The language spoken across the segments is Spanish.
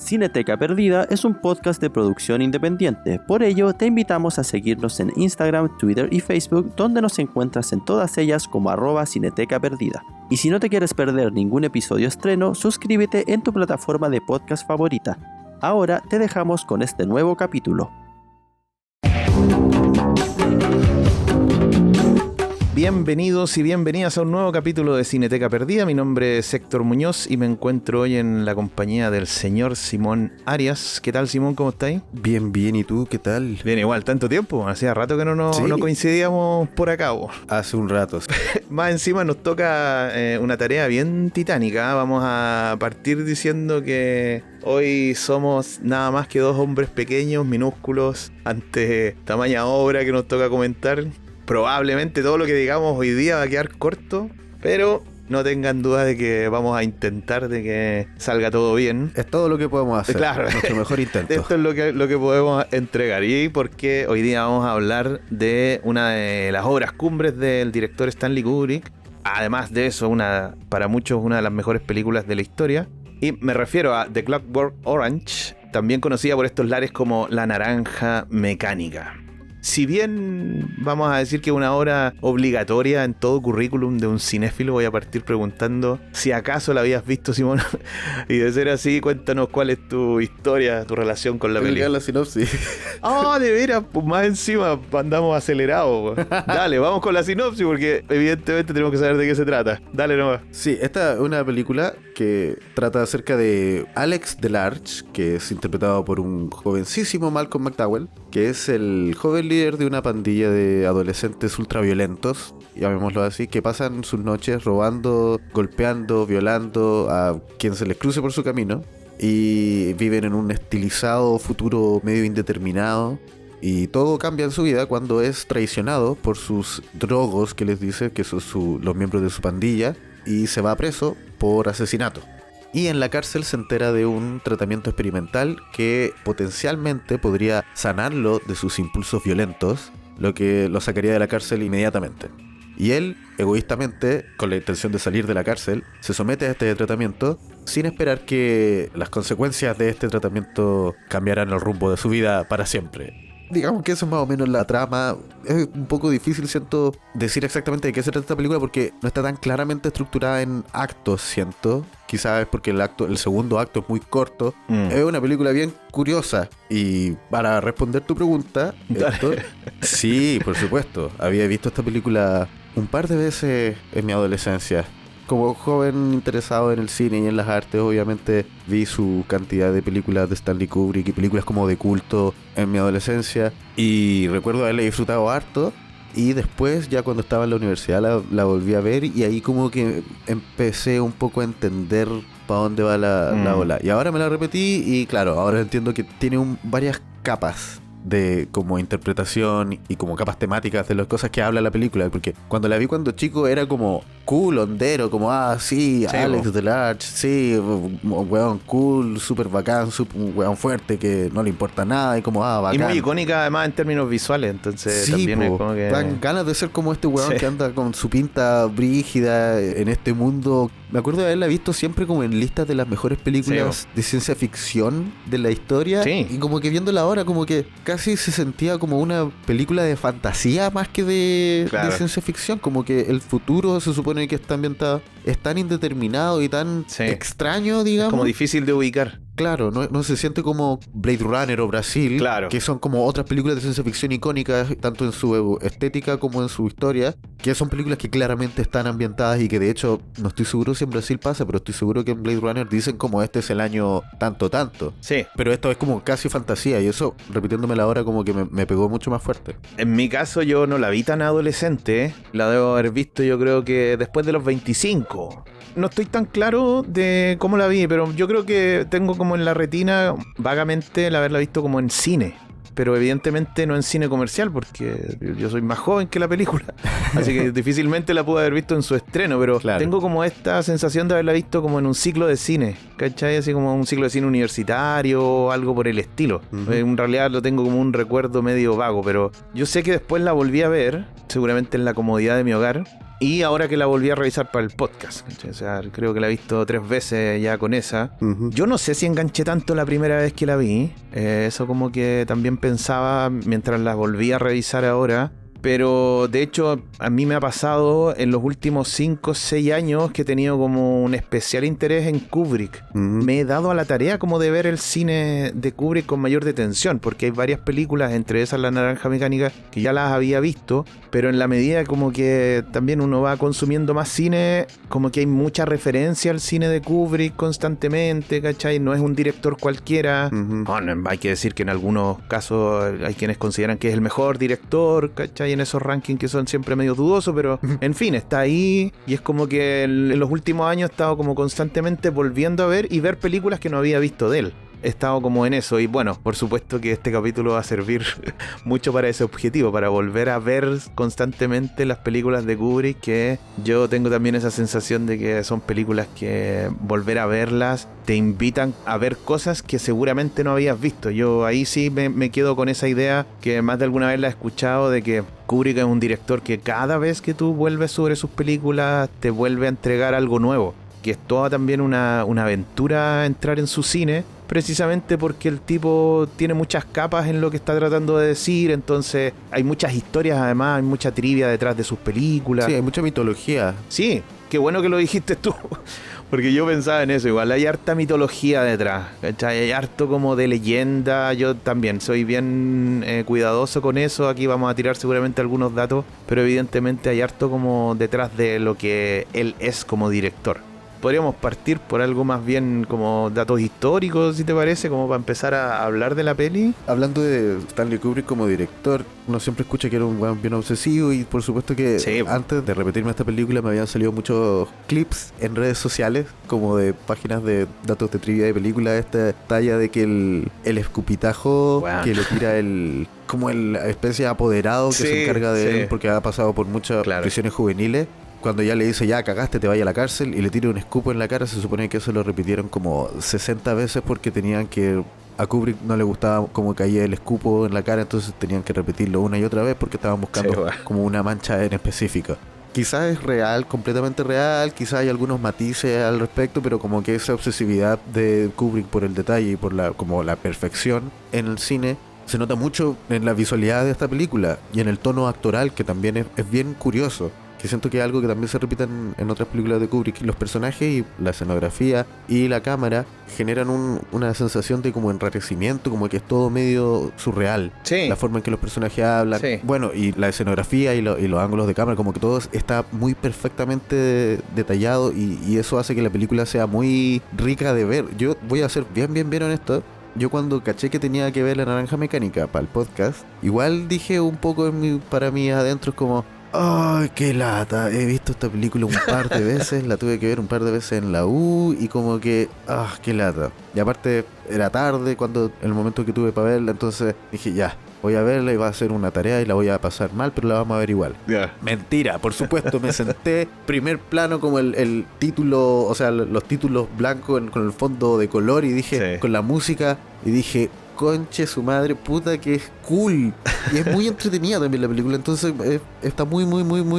Cineteca Perdida es un podcast de producción independiente, por ello te invitamos a seguirnos en Instagram, Twitter y Facebook, donde nos encuentras en todas ellas como @Cineteca Perdida. Y si no te quieres perder ningún episodio estreno, suscríbete en tu plataforma de podcast favorita. Ahora te dejamos con este nuevo capítulo. Bienvenidos y bienvenidas a un nuevo capítulo de Cineteca Perdida. Mi nombre es Héctor Muñoz y me encuentro hoy en la compañía del señor Simón Arias. ¿Qué tal, Simón? ¿Cómo estáis? Bien, ¿y tú? ¿Qué tal? Bien, igual, tanto tiempo. Hacía rato que no coincidíamos por acá. Hace un rato. Más encima nos toca una tarea bien titánica. Vamos a partir diciendo que hoy somos nada más que dos hombres pequeños, minúsculos, ante tamaña obra que nos toca comentar. Probablemente todo lo que digamos hoy día va a quedar corto, pero no tengan duda de que vamos a intentar de que salga todo bien. Es todo lo que podemos hacer. Claro. Nuestro mejor intento. Esto es lo que podemos entregar. Y porque hoy día vamos a hablar de una de las obras cumbres del director Stanley Kubrick. Además de eso, para muchos una de las mejores películas de la historia. Y me refiero a The Clockwork Orange, también conocida por estos lares como La Naranja Mecánica. Si bien vamos a decir que es una obra obligatoria en todo currículum de un cinéfilo, voy a partir preguntando si acaso la habías visto, Simón. Y de ser así, cuéntanos cuál es tu historia, tu relación con la película. La sinopsis. De veras, pues más encima andamos acelerados. Dale, vamos con la sinopsis porque evidentemente tenemos que saber de qué se trata. Dale nomás. Sí, esta es una película que trata acerca de Alex DeLarge, que es interpretado por un jovencísimo Malcolm McDowell, que es el joven líder de una pandilla de adolescentes ultraviolentos, llamémoslo así, que pasan sus noches robando, golpeando, violando a quien se les cruce por su camino, y viven en un estilizado futuro medio indeterminado. Y todo cambia en su vida cuando es traicionado por sus drogos, que les dice que son los miembros de su pandilla, y se va preso por asesinato. Y en la cárcel se entera de un tratamiento experimental que potencialmente podría sanarlo de sus impulsos violentos, lo que lo sacaría de la cárcel inmediatamente. Y él, egoístamente, con la intención de salir de la cárcel, se somete a este tratamiento sin esperar que las consecuencias de este tratamiento cambiaran el rumbo de su vida para siempre. Digamos que eso es más o menos la trama. Es un poco difícil, siento, decir exactamente de qué se trata esta película porque no está tan claramente estructurada en actos, siento. Quizás es porque el segundo acto es muy corto. Es una película bien curiosa. Y para responder tu pregunta, Héctor, sí, por supuesto. Había visto esta película un par de veces en mi adolescencia. Como joven interesado en el cine y en las artes, obviamente vi su cantidad de películas de Stanley Kubrick y películas como de culto en mi adolescencia. Y recuerdo haberla disfrutado harto. Y después, ya cuando estaba en la universidad, la volví a ver. Y ahí como que empecé un poco a entender para dónde va la ola. Y ahora me la repetí y claro, ahora entiendo que tiene varias capas de como interpretación y como capas temáticas de las cosas que habla la película, porque cuando la vi cuando chico era como cool, hondero, como sí, Alex DeLarge, sí, un weón cool, súper bacán, un weón fuerte que no le importa nada y como bacán. Y muy icónica además en términos visuales, entonces sí, también es como que dan ganas de ser como este weón que anda con su pinta brígida en este mundo. Me acuerdo de haberla visto siempre como en listas de las mejores películas de ciencia ficción de la historia. Y como que viéndola ahora como que casi se sentía como una película de fantasía más que de ciencia ficción. Como que el futuro se supone que está ambientado, es tan indeterminado y tan extraño, digamos. Es como difícil de ubicar. Claro, no se siente como Blade Runner o Brasil, que son como otras películas de ciencia ficción icónicas, tanto en su estética como en su historia, que son películas que claramente están ambientadas y que de hecho, no estoy seguro si en Brasil pasa, pero estoy seguro que en Blade Runner dicen como este es el año tanto. Sí. Pero esto es como casi fantasía y eso, repitiéndomela ahora, como que me pegó mucho más fuerte. En mi caso yo no la vi tan adolescente, la debo haber visto yo creo que después de los 25. No estoy tan claro de cómo la vi, pero yo creo que tengo como en la retina vagamente el haberla visto como en cine. Pero evidentemente no en cine comercial, porque yo soy más joven que la película. Así que difícilmente la pude haber visto en su estreno, pero tengo como esta sensación de haberla visto como en un ciclo de cine, ¿cachai? Así como un ciclo de cine universitario o algo por el estilo. En realidad lo tengo como un recuerdo medio vago, pero yo sé que después la volví a ver, seguramente en la comodidad de mi hogar, Y ahora que la volví a revisar para el podcast, ¿cachai? O sea, creo que la he visto 3 veces ya con esa. Yo no sé si enganché tanto la primera vez que la vi. Eso como que también pensaba mientras la volví a revisar ahora. Pero de hecho a mí me ha pasado en los últimos 5 o 6 años que he tenido como un especial interés en Kubrick. Me he dado a la tarea como de ver el cine de Kubrick con mayor detención, porque hay varias películas, entre esas La Naranja Mecánica, que ya las había visto, pero en la medida como que también uno va consumiendo más cine, como que hay mucha referencia al cine de Kubrick constantemente, ¿cachai? No es un director cualquiera. Bueno, hay que decir que en algunos casos hay quienes consideran que es el mejor director, ¿cachai? En esos rankings que son siempre medio dudosos, pero en fin, está ahí y es como que en los últimos años he estado como constantemente volviendo a ver y ver películas que no había visto de él. He estado como en eso y bueno, por supuesto que este capítulo va a servir mucho para ese objetivo, para volver a ver constantemente las películas de Kubrick, que yo tengo también esa sensación de que son películas que volver a verlas te invitan a ver cosas que seguramente no habías visto. Yo ahí sí me quedo con esa idea que más de alguna vez la he escuchado, de que Kubrick es un director que cada vez que tú vuelves sobre sus películas te vuelve a entregar algo nuevo, que es toda también una aventura entrar en su cine, precisamente porque el tipo tiene muchas capas en lo que está tratando de decir, entonces hay muchas historias, además hay mucha trivia detrás de sus películas. Sí, hay mucha mitología. Sí, qué bueno que lo dijiste tú, porque yo pensaba en eso, igual hay harta mitología detrás, ¿cachai? Hay harto como de leyenda. Yo también soy bien cuidadoso con eso, aquí vamos a tirar seguramente algunos datos, pero evidentemente hay harto como detrás de lo que él es como director. Podríamos partir por algo más bien como datos históricos, si te parece, como para empezar a hablar de la peli. Hablando de Stanley Kubrick como director, uno siempre escucha que era un weón bien obsesivo y por supuesto que sí, antes de repetirme esta película me habían salido muchos clips en redes sociales, como de páginas de datos de trivia de película, esta talla de que el escupitajo que le tira como la especie de apoderado que se encarga de él porque ha pasado por muchas prisiones juveniles. Cuando ya le dice, ya cagaste, te vaya a la cárcel, y le tira un escupo en la cara, se supone que eso lo repitieron como 60 veces porque tenían que... A Kubrick no le gustaba cómo caía el escupo en la cara, entonces tenían que repetirlo una y otra vez porque estaban buscando como una mancha en específica. Quizás es real, completamente real, quizás hay algunos matices al respecto, pero como que esa obsesividad de Kubrick por el detalle y por como la perfección en el cine se nota mucho en la visualidad de esta película y en el tono actoral, que también es bien curioso. Que siento que es algo que también se repite en otras películas de Kubrick. Los personajes y la escenografía y la cámara generan una sensación de como enrarecimiento, como que es todo medio surreal. Sí. La forma en que los personajes hablan. Sí. Bueno, y la escenografía y los ángulos de cámara, como que todo está muy perfectamente detallado y eso hace que la película sea muy rica de ver. Yo voy a ser bien honesto. Yo cuando caché que tenía que ver La Naranja Mecánica para el podcast, igual dije un poco para mí adentro, es como... ¡Ay, qué lata! He visto esta película un par de veces, la tuve que ver un par de veces en la U y como que... ¡Ah, qué lata! Y aparte era tarde en el momento que tuve para verla, entonces dije ya, voy a verla y va a ser una tarea y la voy a pasar mal, pero la vamos a ver igual. Mentira, por supuesto, me senté, primer plano como el título, o sea, los títulos blancos con el fondo de color y dije, con la música, y dije... Conche su madre, puta que es cool. Y es muy entretenida también la película. Entonces está muy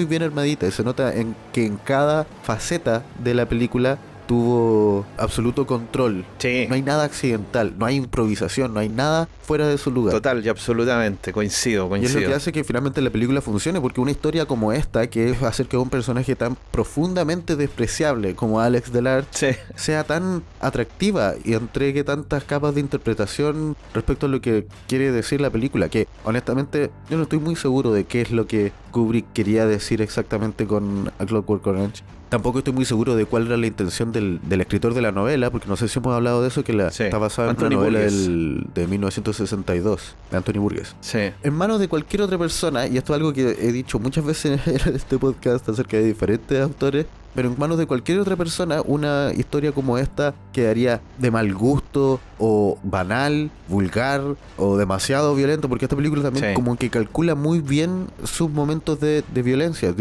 bien armadita. Y se nota que en cada faceta de la película tuvo absoluto control. Sí. No hay nada accidental, no hay improvisación, no hay nada fuera de su lugar. Total y absolutamente, coincido. Y es lo que hace que finalmente la película funcione, porque una historia como esta, que es acerca de un personaje tan profundamente despreciable como Alex Delarge, sea tan atractiva y entregue tantas capas de interpretación respecto a lo que quiere decir la película, que honestamente yo no estoy muy seguro de qué es lo que Kubrick quería decir exactamente con A Clockwork Orange. Tampoco estoy muy seguro de cuál era la intención del escritor de la novela, porque no sé si hemos hablado de eso, que está basada en una novela de 1962, de Anthony Burgess. Sí. En manos de cualquier otra persona, y esto es algo que he dicho muchas veces en este podcast acerca de diferentes autores, pero en manos de cualquier otra persona una historia como esta quedaría de mal gusto o banal, vulgar o demasiado violento, porque esta película también como que calcula muy bien sus momentos de violencia.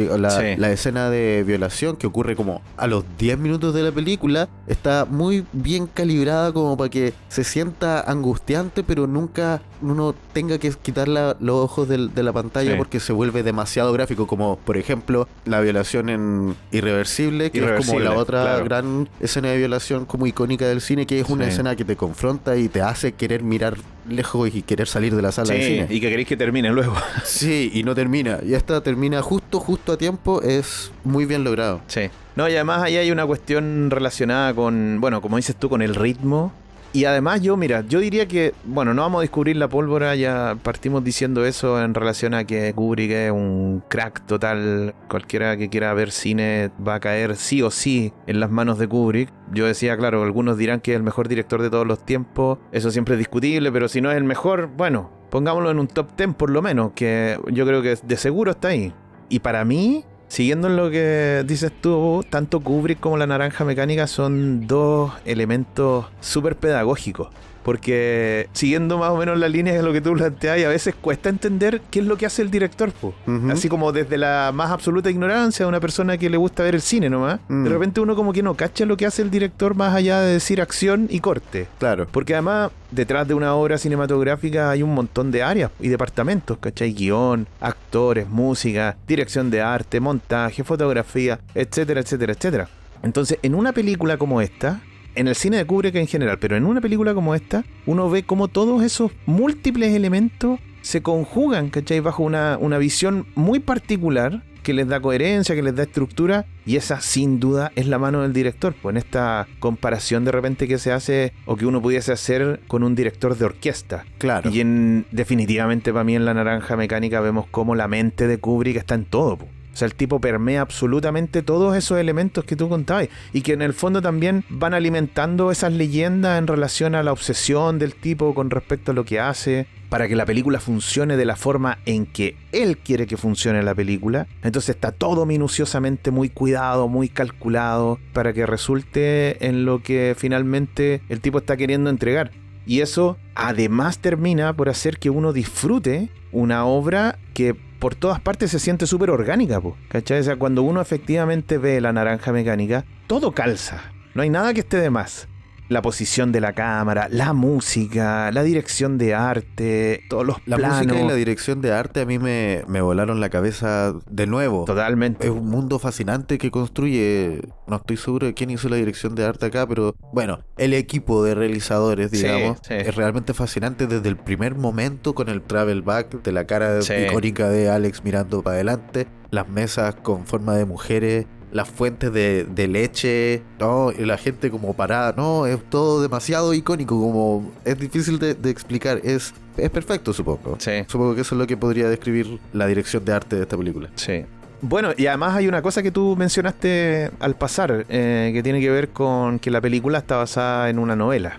La escena de violación que ocurre como a los 10 minutos de la película está muy bien calibrada como para que se sienta angustiante, pero nunca uno tenga que quitar los ojos de la pantalla porque se vuelve demasiado gráfico, como por ejemplo la violación en Irreversible, que es como la otra gran escena de violación como icónica del cine, que es una escena que te confronta y te hace querer mirar lejos y querer salir de la sala de cine. Y que queréis que termine luego. Sí, y no termina. Y esta termina justo a tiempo. Es muy bien logrado. Sí. No, y además ahí hay una cuestión relacionada con, bueno, como dices tú, con el ritmo. Y además yo diría que, bueno, no vamos a descubrir la pólvora, ya partimos diciendo eso en relación a que Kubrick es un crack total. Cualquiera que quiera ver cine va a caer sí o sí en las manos de Kubrick. Yo decía, claro, algunos dirán que es el mejor director de todos los tiempos, eso siempre es discutible, pero si no es el mejor, bueno, pongámoslo en un top 10 por lo menos, que yo creo que de seguro está ahí. Y para mí, siguiendo en lo que dices tú, tanto Kubrick como La Naranja Mecánica son dos elementos súper pedagógicos. Porque siguiendo más o menos la línea de lo que tú planteas, a veces cuesta entender qué es lo que hace el director, po. Así como desde la más absoluta ignorancia de una persona que le gusta ver el cine nomás, de repente uno como que no cacha lo que hace el director más allá de decir acción y corte. Claro. Porque además, detrás de una obra cinematográfica hay un montón de áreas y departamentos, ¿cachai? Guión, actores, música, dirección de arte, montaje, fotografía, etcétera, etcétera, etcétera. Entonces, en una película como esta, en el cine de Kubrick en general, pero en una película como esta, uno ve cómo todos esos múltiples elementos se conjugan, ¿cachai? Bajo una visión muy particular que les da coherencia, que les da estructura, y esa sin duda es la mano del director, pues en esta comparación de repente que se hace o que uno pudiese hacer con un director de orquesta. Claro. Y definitivamente para mí en La Naranja Mecánica vemos cómo la mente de Kubrick está en todo, pues. O sea, el tipo permea absolutamente todos esos elementos que tú contabas y que en el fondo también van alimentando esas leyendas en relación a la obsesión del tipo con respecto a lo que hace para que la película funcione de la forma en que él quiere que funcione la película. Entonces está todo minuciosamente muy cuidado, muy calculado para que resulte en lo que finalmente el tipo está queriendo entregar. Y eso además termina por hacer que uno disfrute una obra que por todas partes se siente súper orgánica, ¿cachai? O sea, cuando uno efectivamente ve La Naranja Mecánica, todo calza. No hay nada que esté de más. La posición de la cámara, la música, la dirección de arte, todos los planos. La música y la dirección de arte a mí me volaron la cabeza de nuevo. Totalmente. Es un mundo fascinante que construye. No estoy seguro de quién hizo la dirección de arte acá, pero bueno, el equipo de realizadores, digamos, es realmente fascinante desde el primer momento con el travel back de la cara icónica de Alex mirando para adelante, las mesas con forma de mujeres, las fuentes de leche, ¿no? Y la gente como parada, no, es todo demasiado icónico, como es difícil de explicar, es perfecto, supongo. Sí. Supongo que eso es lo que podría describir la dirección de arte de esta película. Sí. Bueno, y además hay una cosa que tú mencionaste al pasar, que tiene que ver con que la película está basada en una novela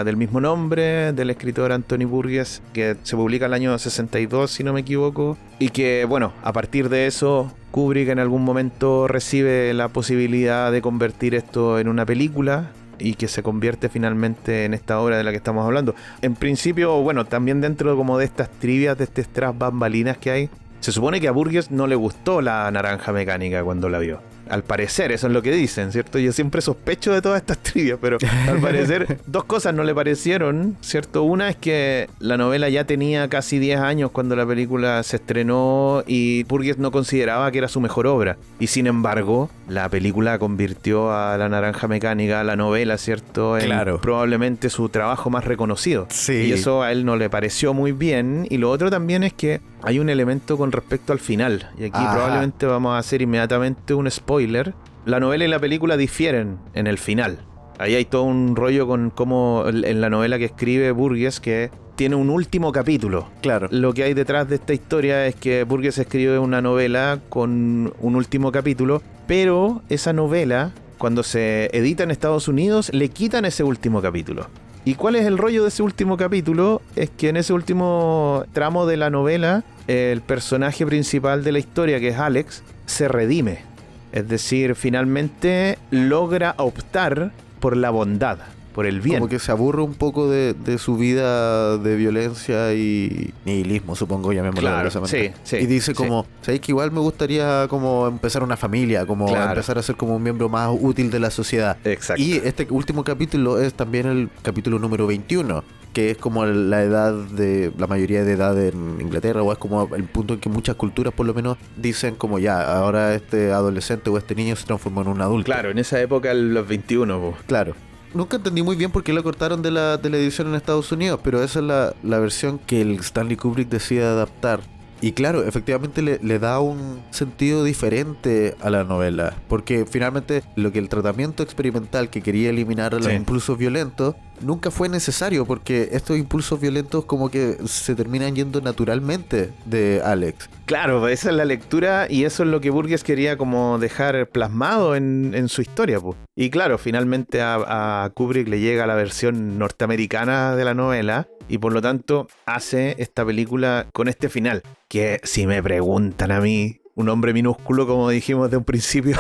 del mismo nombre, del escritor Anthony Burgess, que se publica en el año 62, si no me equivoco, y que, bueno, a partir de eso, Kubrick en algún momento recibe la posibilidad de convertir esto en una película, y que se convierte finalmente en esta obra de la que estamos hablando. En principio, bueno, también dentro como de estas trivias, de estas tras bambalinas que hay, se supone que a Burgess no le gustó La Naranja Mecánica cuando la vio. Al parecer, eso es lo que dicen, ¿cierto? Yo siempre sospecho de todas estas trivias, pero al parecer dos cosas no le parecieron, ¿cierto? Una es que la novela ya tenía casi 10 años cuando la película se estrenó y Burgess no consideraba que era su mejor obra. Y sin embargo, la película convirtió a La Naranja Mecánica, la novela, ¿cierto? En probablemente su trabajo más reconocido. Sí. Y eso a él no le pareció muy bien. Y lo otro también es que hay un elemento con respecto al final. Y aquí probablemente vamos a hacer inmediatamente un spoiler. La novela y la película difieren en el final. Ahí hay todo un rollo con cómo en la novela que escribe Burgess, que tiene un último capítulo. Claro. Lo que hay detrás de esta historia es que Burgess escribe una novela con un último capítulo, pero esa novela, cuando se edita en Estados Unidos, le quitan ese último capítulo. ¿Y cuál es el rollo de ese último capítulo? Es que en ese último tramo de la novela, el personaje principal de la historia, que es Alex, se redime. Es decir, finalmente logra optar por la bondad, por el bien. Como que se aburre un poco de su vida de violencia y nihilismo, supongo, llamémoslo de esa manera. Sí, y dice como, ¿sabéis que igual me gustaría como empezar una familia, como empezar a ser como un miembro más útil de la sociedad? Exacto. Y este último capítulo es también el capítulo número 21, que es como la edad de la mayoría de edad en Inglaterra, o es como el punto en que muchas culturas por lo menos dicen como ya, ahora este adolescente o este niño se transformó en un adulto. Claro, en esa época los 21, po. Claro. Nunca entendí muy bien por qué lo cortaron de la edición en Estados Unidos, pero esa es la versión que el Stanley Kubrick decide adaptar. Y claro, efectivamente le da un sentido diferente a la novela, porque finalmente lo que el tratamiento experimental que quería eliminar a los impulsos violentos nunca fue necesario, porque estos impulsos violentos como que se terminan yendo naturalmente de Alex. Claro, esa es la lectura y eso es lo que Burgess quería como dejar plasmado en su historia, pues. Y claro, finalmente a Kubrick le llega la versión norteamericana de la novela y por lo tanto hace esta película con este final, que si me preguntan a mí, un hombre minúsculo, como dijimos de un principio,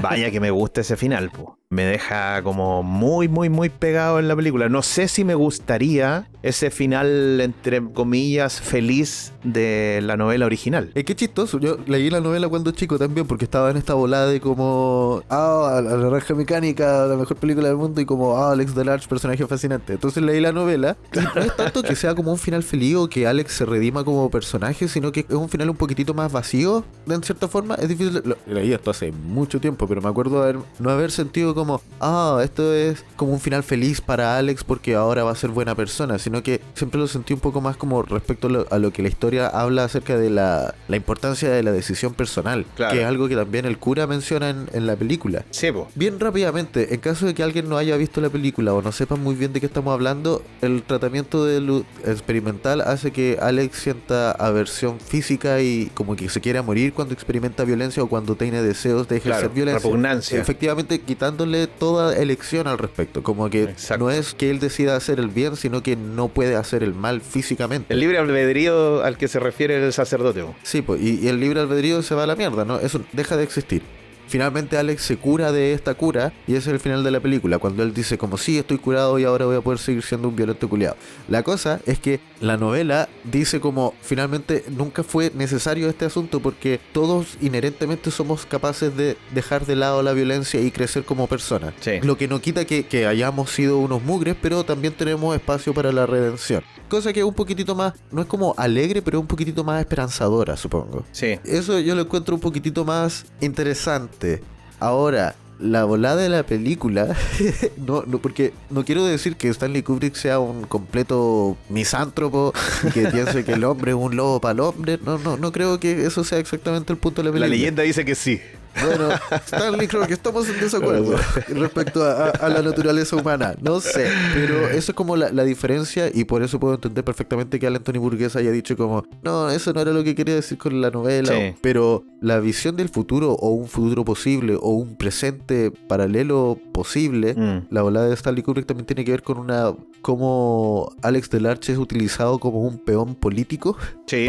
vaya que me gusta ese final, po. Me deja como muy, muy, muy pegado en la película. No sé si me gustaría ese final, entre comillas, feliz de la novela original. Es que chistoso, yo leí la novela cuando chico también, porque estaba en esta volada de como, la Naranja Mecánica, la mejor película del mundo, y como, Alex Delarge, personaje fascinante. Entonces leí la novela, y no es tanto que sea como un final feliz o que Alex se redima como personaje, sino que es un final un poquitito más vacío, en cierta forma. Es difícil, leí esto hace mucho tiempo, pero me acuerdo no haber sentido como, esto es como un final feliz para Alex porque ahora va a ser buena persona, sino que siempre lo sentí un poco más como respecto a lo que la historia habla acerca de la importancia de la decisión personal, claro, que es algo que también el cura menciona en la película. Sí, po. Bien rápidamente, en caso de que alguien no haya visto la película o no sepa muy bien de qué estamos hablando, el tratamiento experimental hace que Alex sienta aversión física y como que se quiera morir cuando experimenta violencia o cuando tiene deseos de ejercer violencia. Repugnancia. Efectivamente, quitándole toda elección al respecto. Como que no es que él decida hacer el bien, sino que no puede hacer el mal físicamente. El libre albedrío al que se refiere el sacerdote. Sí, pues, y el libre albedrío se va a la mierda, ¿no? Eso deja de existir. Finalmente Alex se cura de esta cura y ese es el final de la película, cuando él dice como sí, estoy curado y ahora voy a poder seguir siendo un violento culiado. La cosa es que la novela dice como finalmente nunca fue necesario este asunto porque todos inherentemente somos capaces de dejar de lado la violencia y crecer como personas. Sí. Lo que no quita que hayamos sido unos mugres, pero también tenemos espacio para la redención. Cosa que es un poquitito más, no es como alegre, pero es un poquitito más esperanzadora, supongo. Sí. Eso yo lo encuentro un poquitito más interesante. Ahora, la volada de la película, no, porque no quiero decir que Stanley Kubrick sea un completo misántropo y que piense que el hombre es un lobo para el hombre. No creo que eso sea exactamente el punto de la película. La leyenda dice que sí. Bueno, Stanley, creo que estamos en desacuerdo respecto a la naturaleza humana. No sé, pero eso es como la diferencia y por eso puedo entender perfectamente que Anthony Burgess haya dicho como, no, eso no era lo que quería decir con la novela. Sí. Pero la visión del futuro o un futuro posible o un presente paralelo posible, la volada de Stanley Kubrick también tiene que ver con cómo Alex Delarge es utilizado como un peón político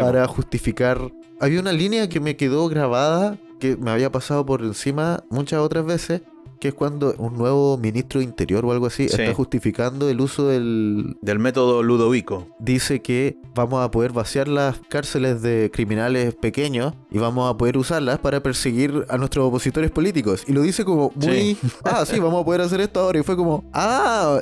para justificar. Había una línea que me quedó grabada que me había pasado por encima muchas otras veces, que es cuando un nuevo ministro de Interior o algo así está justificando el uso del método Ludovico. Dice que vamos a poder vaciar las cárceles de criminales pequeños y vamos a poder usarlas para perseguir a nuestros opositores políticos. Y lo dice como muy... sí, vamos a poder hacer esto ahora. Y fue como...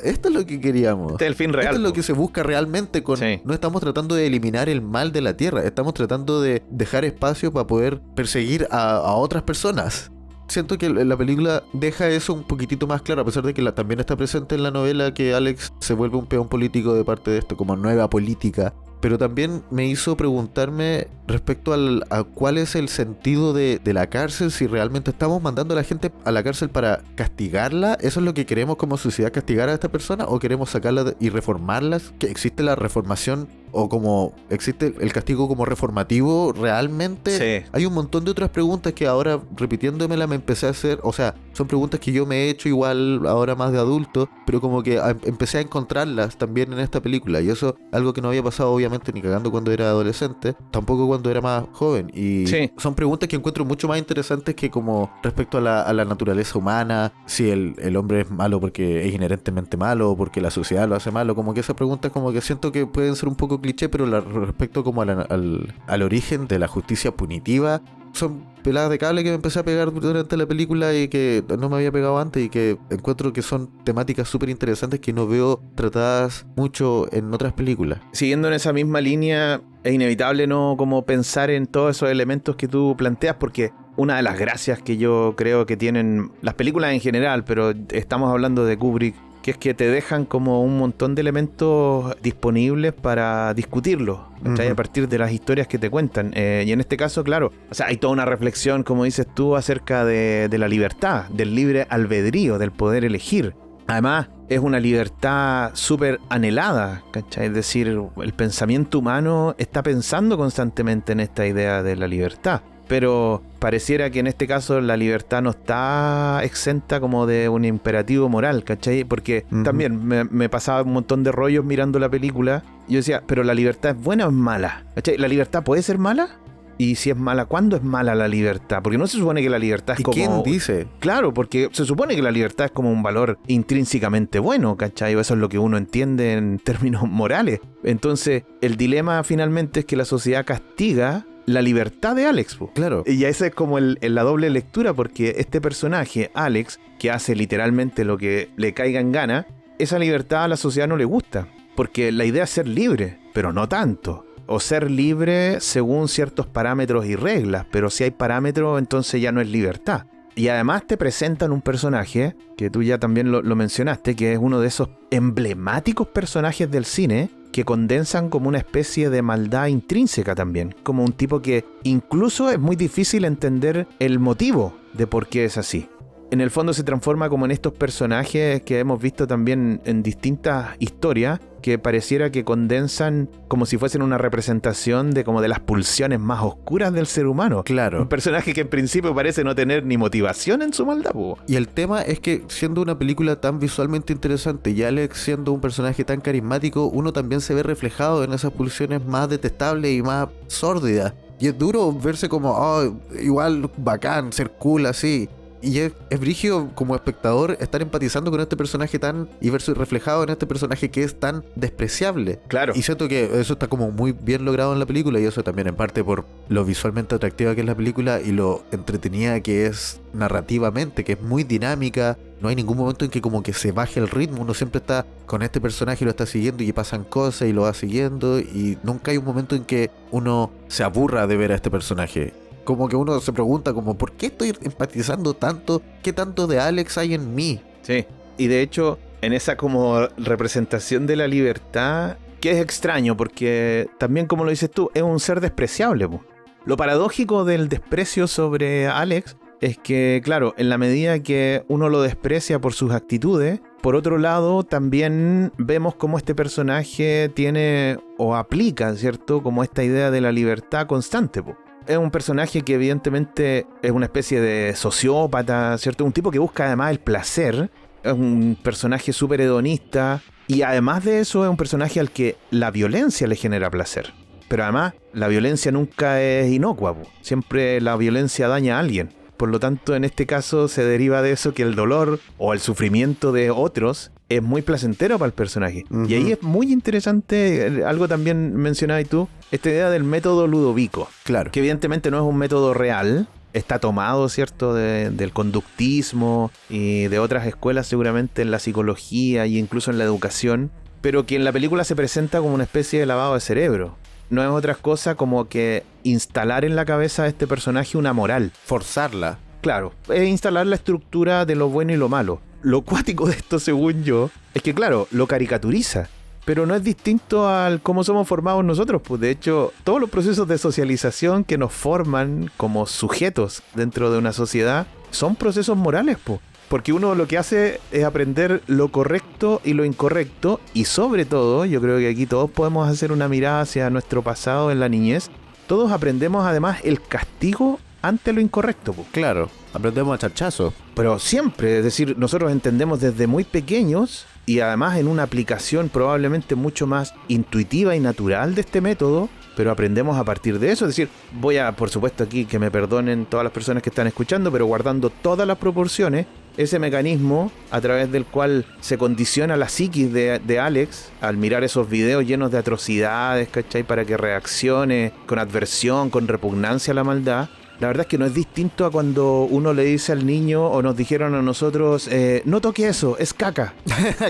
esto es lo que queríamos. Este es el fin real. Esto es lo que se busca realmente con... No estamos tratando de eliminar el mal de la tierra. Estamos tratando de dejar espacio para poder perseguir a otras personas. Siento que la película deja eso un poquitito más claro, a pesar de que también está presente en la novela que Alex se vuelve un peón político de parte de esto, como nueva política. Pero también me hizo preguntarme respecto a cuál es el sentido de la cárcel, si realmente estamos mandando a la gente a la cárcel para castigarla. ¿Eso es lo que queremos como sociedad, castigar a esta persona? ¿O queremos sacarla y reformarlas? ¿Que existe la reformación o como existe el castigo como reformativo realmente. Sí. Hay un montón de otras preguntas que ahora, repitiéndomela, me empecé a hacer. O sea, son preguntas que yo me he hecho igual ahora más de adulto, pero como que empecé a encontrarlas también en esta película. Y eso, algo que no había pasado obviamente ni cagando cuando era adolescente, tampoco cuando era más joven. Y Sí. son preguntas que encuentro mucho más interesantes que como respecto a la naturaleza humana, si el hombre es malo porque es inherentemente malo, o porque la sociedad lo hace malo. Como que esas preguntas como que siento que pueden ser un poco cliché, pero respecto como al origen de la justicia punitiva, son peladas de cable que me empecé a pegar durante la película y que no me había pegado antes, y que encuentro que son temáticas súper interesantes que no veo tratadas mucho en otras películas. Siguiendo en esa misma línea, es inevitable no como pensar en todos esos elementos que tú planteas, porque una de las gracias que yo creo que tienen las películas en general, pero estamos hablando de Kubrick, que es que te dejan como un montón de elementos disponibles para discutirlos, ¿cachai? A partir de las historias que te cuentan. Y en este caso, claro, o sea, hay toda una reflexión, como dices tú, acerca de la libertad, del libre albedrío, del poder elegir. Además, es una libertad súper anhelada, ¿cachai? Es decir, el pensamiento humano está pensando constantemente en esta idea de la libertad. Pero pareciera que en este caso la libertad no está exenta como de un imperativo moral, ¿cachai? Porque también me pasaba un montón de rollos mirando la película. Y yo decía, ¿pero la libertad es buena o es mala? ¿Cachai? ¿La libertad puede ser mala? Y si es mala, ¿cuándo es mala la libertad? Porque no se supone que la libertad es ¿Y como... quién dice? Claro, porque se supone que la libertad es como un valor intrínsecamente bueno, ¿cachai? Eso es lo que uno entiende en términos morales. Entonces, el dilema finalmente es que la sociedad castiga la libertad de Alex, po. Claro. Y esa es como la doble lectura, porque este personaje, Alex, que hace literalmente lo que le caiga en gana, esa libertad a la sociedad no le gusta, porque la idea es ser libre, pero no tanto. O ser libre según ciertos parámetros y reglas, pero si hay parámetros, entonces ya no es libertad. Y además te presentan un personaje, que tú ya también lo mencionaste, que es uno de esos emblemáticos personajes del cine, que condensan como una especie de maldad intrínseca también, como un tipo que incluso es muy difícil entender el motivo de por qué es así. En el fondo se transforma como en estos personajes que hemos visto también en distintas historias, que pareciera que condensan como si fuesen una representación de como de las pulsiones más oscuras del ser humano. Claro. Un personaje que en principio parece no tener ni motivación en su maldad, po. Y el tema es que siendo una película tan visualmente interesante y Alex siendo un personaje tan carismático, uno también se ve reflejado en esas pulsiones más detestables y más sórdidas. Y es duro verse como, oh, igual bacán, ser cool así. Y es brígido como espectador estar empatizando con este personaje y verse reflejado en este personaje que es tan despreciable. Claro. Y siento que eso está como muy bien logrado en la película, y eso también en parte por lo visualmente atractiva que es la película y lo entretenida que es narrativamente, que es muy dinámica. No hay ningún momento en que como que se baje el ritmo. Uno siempre está con este personaje y lo está siguiendo y pasan cosas y lo va siguiendo, y nunca hay un momento en que uno se aburra de ver a este personaje. Como que uno se pregunta como, ¿por qué estoy empatizando tanto? ¿Qué tanto de Alex hay en mí? Sí, y de hecho, en esa como representación de la libertad, que es extraño, porque también, como lo dices tú, es un ser despreciable, po. Lo paradójico del desprecio sobre Alex es que, claro, en la medida que uno lo desprecia por sus actitudes, por otro lado, también vemos cómo este personaje tiene o aplica, ¿cierto?, como esta idea de la libertad constante, po. Es un personaje que evidentemente es una especie de sociópata, ¿cierto? Un tipo que busca además el placer. Es un personaje súper hedonista. Y además de eso es un personaje al que la violencia le genera placer. Pero además la violencia nunca es inocua, po. Siempre la violencia daña a alguien. Por lo tanto, en este caso se deriva de eso que el dolor o el sufrimiento de otros es muy placentero para el personaje. Y ahí es muy interesante, algo también mencionabas tú, esta idea del método Ludovico. Claro. Que evidentemente no es un método real, está tomado, ¿cierto?, del conductismo y de otras escuelas seguramente en la psicología e incluso en la educación, pero que en la película se presenta como una especie de lavado de cerebro. No es otra cosa como que instalar en la cabeza de este personaje una moral. Forzarla. Claro, es instalar la estructura de lo bueno y lo malo. Lo cuático de esto, según yo, es que, claro, lo caricaturiza, pero no es distinto al cómo somos formados nosotros. Pues de hecho, todos los procesos de socialización que nos forman como sujetos dentro de una sociedad son procesos morales, pues. Porque uno lo que hace es aprender lo correcto y lo incorrecto, y sobre todo, yo creo que aquí todos podemos hacer una mirada hacia nuestro pasado en la niñez. Todos aprendemos además el castigo ante lo incorrecto, po. Claro, aprendemos a charchazo. Pero siempre, es decir, nosotros entendemos desde muy pequeños y además en una aplicación probablemente mucho más intuitiva y natural de este método, pero aprendemos a partir de eso. Es decir, voy a, por supuesto aquí, que me perdonen todas las personas que están escuchando, pero guardando todas las proporciones, ese mecanismo a través del cual se condiciona la psiquis de Alex al mirar esos videos llenos de atrocidades, ¿cachai? Para que reaccione con adversión, con repugnancia a la maldad. La verdad es que no es distinto a cuando uno le dice al niño o nos dijeron a nosotros, no toque eso, es caca.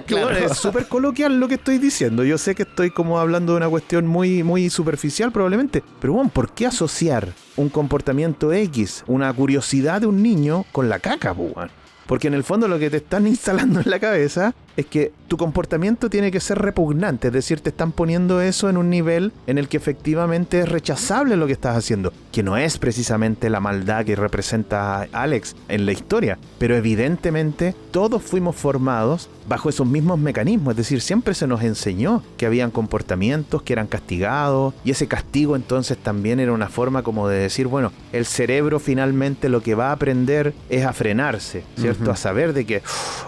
Claro. Bueno, es súper coloquial lo que estoy diciendo. Yo sé que estoy como hablando de una cuestión muy, muy superficial probablemente. Pero bueno, ¿por qué asociar un comportamiento X, una curiosidad de un niño con la caca, pues? Porque en el fondo lo que te están instalando en la cabeza es que tu comportamiento tiene que ser repugnante, es decir, te están poniendo eso en un nivel en el que efectivamente es rechazable lo que estás haciendo, que no es precisamente la maldad que representa Alex en la historia, pero evidentemente todos fuimos formados bajo esos mismos mecanismos, es decir, siempre se nos enseñó que habían comportamientos que eran castigados, y ese castigo entonces también era una forma como de decir, bueno, el cerebro finalmente lo que va a aprender es a frenarse, ¿cierto? A saber de que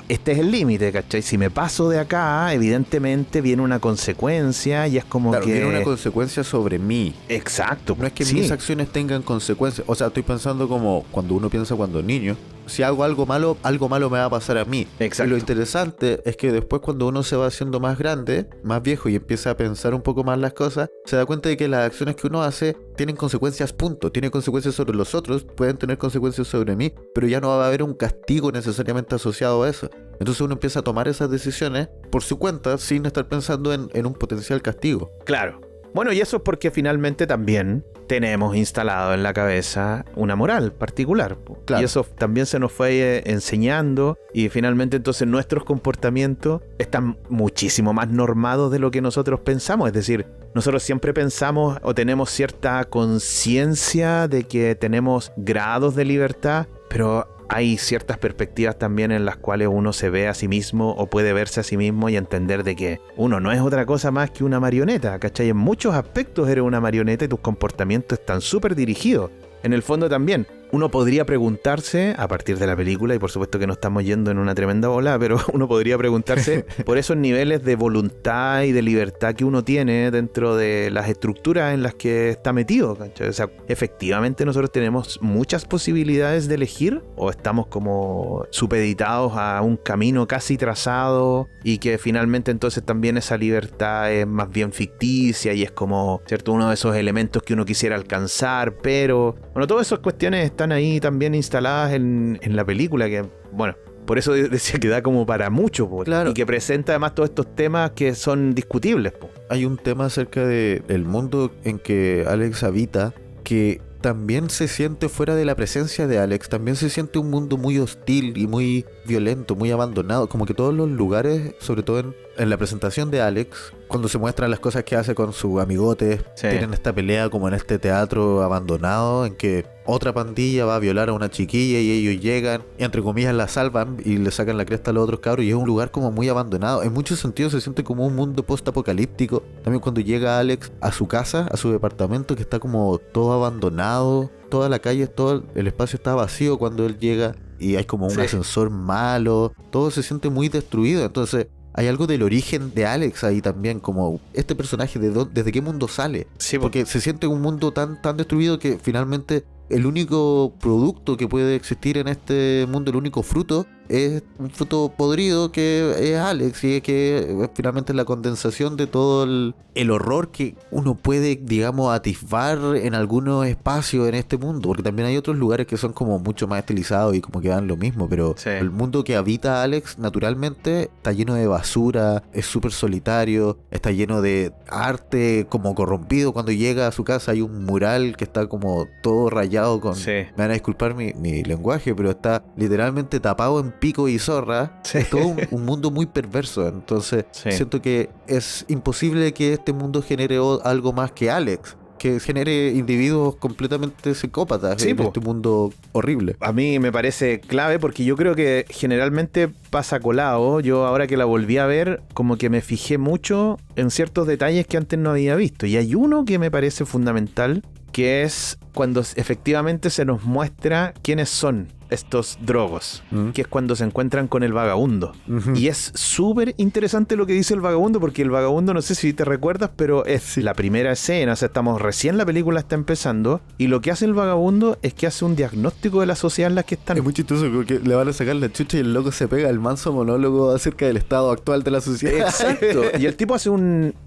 este es el límite, ¿cachai? Si me paso de acá, evidentemente viene una consecuencia y es como Claro, que... viene una consecuencia sobre mí. Exacto. No es que sí. mis acciones tengan consecuencias. O sea, estoy pensando como cuando uno piensa cuando niño. Si hago algo malo me va a pasar a mí. Exacto. Y lo interesante es que después cuando uno se va haciendo más grande, más viejo y empieza a pensar un poco más las cosas, se da cuenta de que las acciones que uno hace tienen consecuencias, punto. Tienen consecuencias sobre los otros, pueden tener consecuencias sobre mí, pero ya no va a haber un castigo necesariamente asociado a eso. Entonces uno empieza a tomar esas decisiones por su cuenta sin estar pensando en un potencial castigo. Claro. Bueno, y eso es porque finalmente también tenemos instalado en la cabeza una moral particular. Claro. Y eso también se nos fue enseñando, y finalmente entonces nuestros comportamientos están muchísimo más normados de lo que nosotros pensamos. Es decir, nosotros siempre pensamos o tenemos cierta conciencia de que tenemos grados de libertad, pero hay ciertas perspectivas también en las cuales uno se ve a sí mismo o puede verse a sí mismo y entender de que uno no es otra cosa más que una marioneta, ¿cachai? En muchos aspectos eres una marioneta y tus comportamientos están súper dirigidos. En el fondo también, uno podría preguntarse, a partir de la película, y por supuesto que no estamos yendo en una tremenda bola, pero uno podría preguntarse por esos niveles de voluntad y de libertad que uno tiene dentro de las estructuras en las que está metido, ¿cachai? O sea, efectivamente nosotros tenemos muchas posibilidades de elegir, o estamos como supeditados a un camino casi trazado, y que finalmente entonces también esa libertad es más bien ficticia y es como, ¿cierto?, uno de esos elementos que uno quisiera alcanzar, pero bueno, todas esas cuestiones están ahí también instaladas en la película, que bueno, por eso decía que da como para mucho, po. Claro. Y que presenta además todos estos temas que son discutibles, po. Hay un tema acerca del mundo en que Alex habita que también se siente fuera de la presencia de Alex. También se siente un mundo muy hostil y muy violento, muy abandonado. Como que todos los lugares, sobre todo en la presentación de Alex, cuando se muestran las cosas que hace con sus amigotes, Sí. tienen esta pelea como en este teatro abandonado en que otra pandilla va a violar a una chiquilla y ellos llegan y entre comillas la salvan y le sacan la cresta a los otros cabros, y es un lugar como muy abandonado. En muchos sentidos se siente como un mundo post-apocalíptico. También cuando llega Alex a su casa, a su departamento, que está como todo abandonado, toda la calle, todo el espacio está vacío cuando él llega, y hay como un Sí. ascensor malo, todo se siente muy destruido. Entonces hay algo del origen de Alex ahí también, como este personaje, ¿desde qué mundo sale? Sí, Porque se siente un mundo tan destruido que finalmente el único producto que puede existir en este mundo, el único fruto, es un fruto podrido que es Alex, y es que finalmente es la condensación de todo el horror que uno puede, digamos, atisbar en algunos espacios en este mundo, porque también hay otros lugares que son como mucho más estilizados y como que dan lo mismo, pero Sí. el mundo que habita Alex naturalmente está lleno de basura, es súper solitario, está lleno de arte como corrompido. Cuando llega a su casa hay un mural que está como todo rayado con... Sí. Me van a disculpar mi lenguaje, pero está literalmente tapado en pico y zorra. Sí. Es todo un mundo muy perverso. Entonces Sí. siento que es imposible que este mundo genere algo más que Alex, que genere individuos completamente psicópatas Sí, en po. este mundo horrible. A mí me parece clave porque yo creo que generalmente pasa colado. Yo ahora que la volví a ver, como que me fijé mucho en ciertos detalles que antes no había visto. Y hay uno que me parece fundamental, que es cuando efectivamente se nos muestra quiénes son estos drogos, que es cuando se encuentran con el vagabundo. Ujú. Y es súper interesante lo que dice el vagabundo, porque el vagabundo, no sé si te recuerdas, pero es la primera escena, o sea, estamos recién, la película está empezando, y lo que hace el vagabundo es que hace un diagnóstico de la sociedad en la que están. Es muy chistoso porque le van a sacar la chucha y el loco se pega el manso monólogo acerca del estado actual de la sociedad. Exacto. Y el tipo hace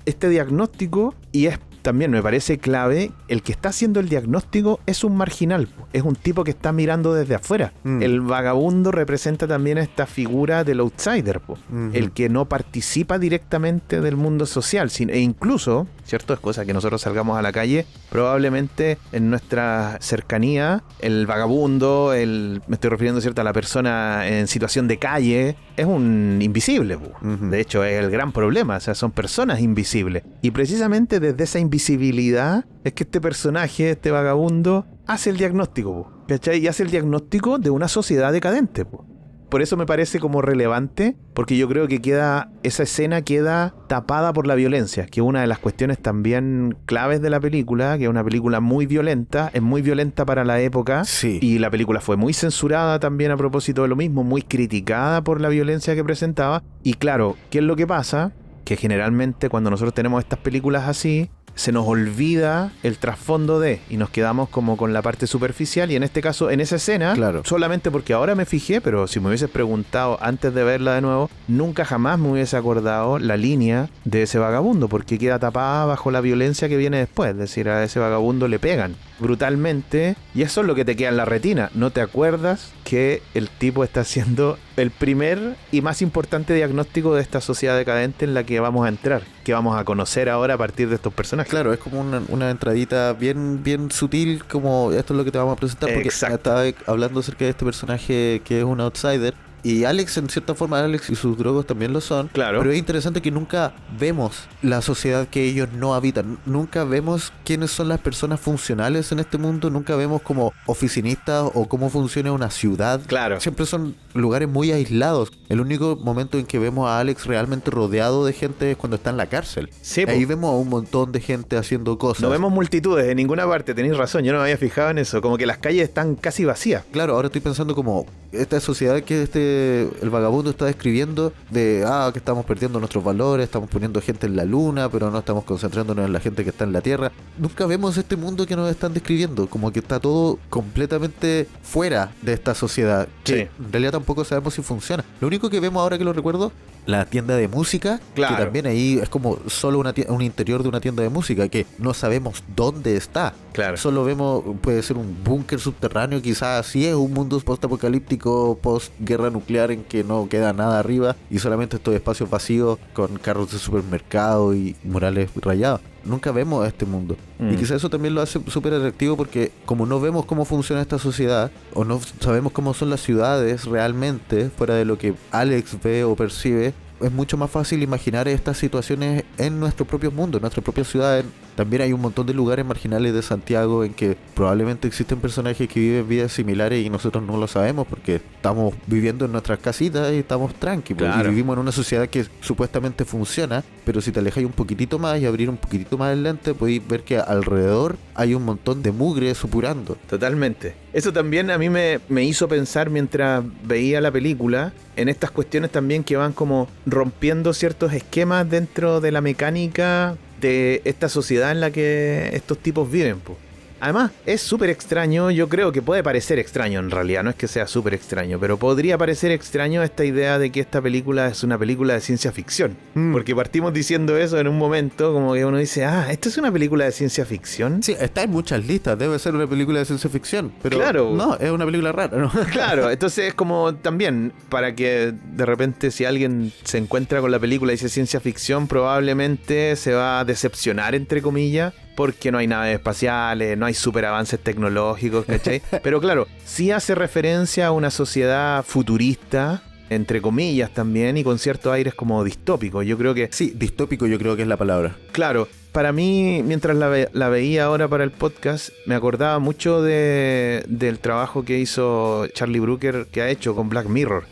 este diagnóstico y es también, me parece clave, el que está haciendo el diagnóstico es un marginal, po. Es un tipo que está mirando desde afuera. El vagabundo representa también esta figura del outsider, po. El que no participa directamente del mundo social, e incluso, ¿cierto? Es cosa que nosotros salgamos a la calle, probablemente en nuestra cercanía, el vagabundo, me estoy refiriendo, ¿cierto?, a la persona en situación de calle, es un invisible, po. De hecho, es el gran problema, o sea, son personas invisibles. Y precisamente desde esa invisibilidad es que este personaje, este vagabundo, hace el diagnóstico, po, ¿cachai? Y hace el diagnóstico de una sociedad decadente, po. Por eso me parece como relevante, porque yo creo que esa escena queda tapada por la violencia, que es una de las cuestiones también claves de la película, que es una película muy violenta, es muy violenta para la época, Sí. y la película fue muy censurada también a propósito de lo mismo, muy criticada por la violencia que presentaba, y claro, ¿qué es lo que pasa? Que generalmente cuando nosotros tenemos estas películas así, se nos olvida el trasfondo y nos quedamos como con la parte superficial, y en este caso, en esa escena, Claro. solamente porque ahora me fijé, pero si me hubieses preguntado antes de verla de nuevo, nunca jamás me hubiese acordado la línea de ese vagabundo, porque queda tapada bajo la violencia que viene después, es decir, a ese vagabundo le pegan brutalmente, y eso es lo que te queda en la retina, no te acuerdas que el tipo está haciendo el primer y más importante diagnóstico de esta sociedad decadente en la que vamos a entrar, que vamos a conocer ahora a partir de estos personajes. Claro, es como una entradita bien, bien sutil, como esto es lo que te vamos a presentar, porque Exacto. estaba hablando acerca de este personaje que es un outsider. Y Alex, en cierta forma, Alex y sus drogos también lo son. Claro. Pero es interesante que nunca vemos la sociedad que ellos no habitan. Nunca vemos quiénes son las personas funcionales en este mundo. Nunca vemos como oficinistas o cómo funciona una ciudad. Claro. Siempre son lugares muy aislados. El único momento en que vemos a Alex realmente rodeado de gente es cuando está en la cárcel. Sí, po. Ahí vemos a un montón de gente haciendo cosas. No vemos multitudes en ninguna parte, tenéis razón, yo no me había fijado en eso, como que las calles están casi vacías. Claro, ahora estoy pensando como esta sociedad que el vagabundo está describiendo de que estamos perdiendo nuestros valores, estamos poniendo gente en la luna, pero no estamos concentrándonos en la gente que está en la tierra. Nunca vemos este mundo que nos están describiendo, como que está todo completamente fuera de esta sociedad, que Sí. en realidad tampoco sabemos si funciona. Lo único que vemos ahora que lo recuerdo, la tienda de música, Claro. que también ahí es como solo un interior de una tienda de música, que no sabemos dónde está. Claro. Solo vemos, puede ser un búnker subterráneo, quizás así es un mundo post-apocalíptico, post-guerra nuclear en que no queda nada arriba y solamente estos espacios vacíos con carros de supermercado y murales rayados. Nunca vemos este mundo. Y quizás eso también lo hace súper atractivo porque como no vemos cómo funciona esta sociedad o no sabemos cómo son las ciudades realmente, fuera de lo que Alex ve o percibe, es mucho más fácil imaginar estas situaciones en nuestro propio mundo, en nuestra propia ciudad. También hay un montón de lugares marginales de Santiago en que probablemente existen personajes que viven vidas similares y nosotros no lo sabemos porque estamos viviendo en nuestras casitas y estamos tranquilos. Claro. Y vivimos en una sociedad que supuestamente funciona, pero si te alejáis un poquitito más y abrir un poquitito más el lente, podéis ver que alrededor hay un montón de mugre supurando. Totalmente. Eso también a mí me hizo pensar mientras veía la película en estas cuestiones también que van como rompiendo ciertos esquemas dentro de la mecánica de esta sociedad en la que estos tipos viven, po. Además, es súper extraño, yo creo que puede parecer extraño en realidad, no es que sea súper extraño, pero podría parecer extraño esta idea de que esta película es una película de ciencia ficción. Porque partimos diciendo eso en un momento, como que uno dice, ¿esto es una película de ciencia ficción? Sí, está en muchas listas, debe ser una película de ciencia ficción, pero Claro. no, es una película rara, ¿no? Claro, entonces es como también para que de repente si alguien se encuentra con la película y dice ciencia ficción, probablemente se va a decepcionar, entre comillas, porque no hay naves espaciales, no hay super avances tecnológicos, ¿cachai? Pero claro, sí hace referencia a una sociedad futurista entre comillas también, y con ciertos aires como distópicos. Yo creo que... Sí, distópico yo creo que es la palabra. Claro, para mí, mientras la veía ahora para el podcast, me acordaba mucho del trabajo que hizo Charlie Brooker, que ha hecho con Black Mirror.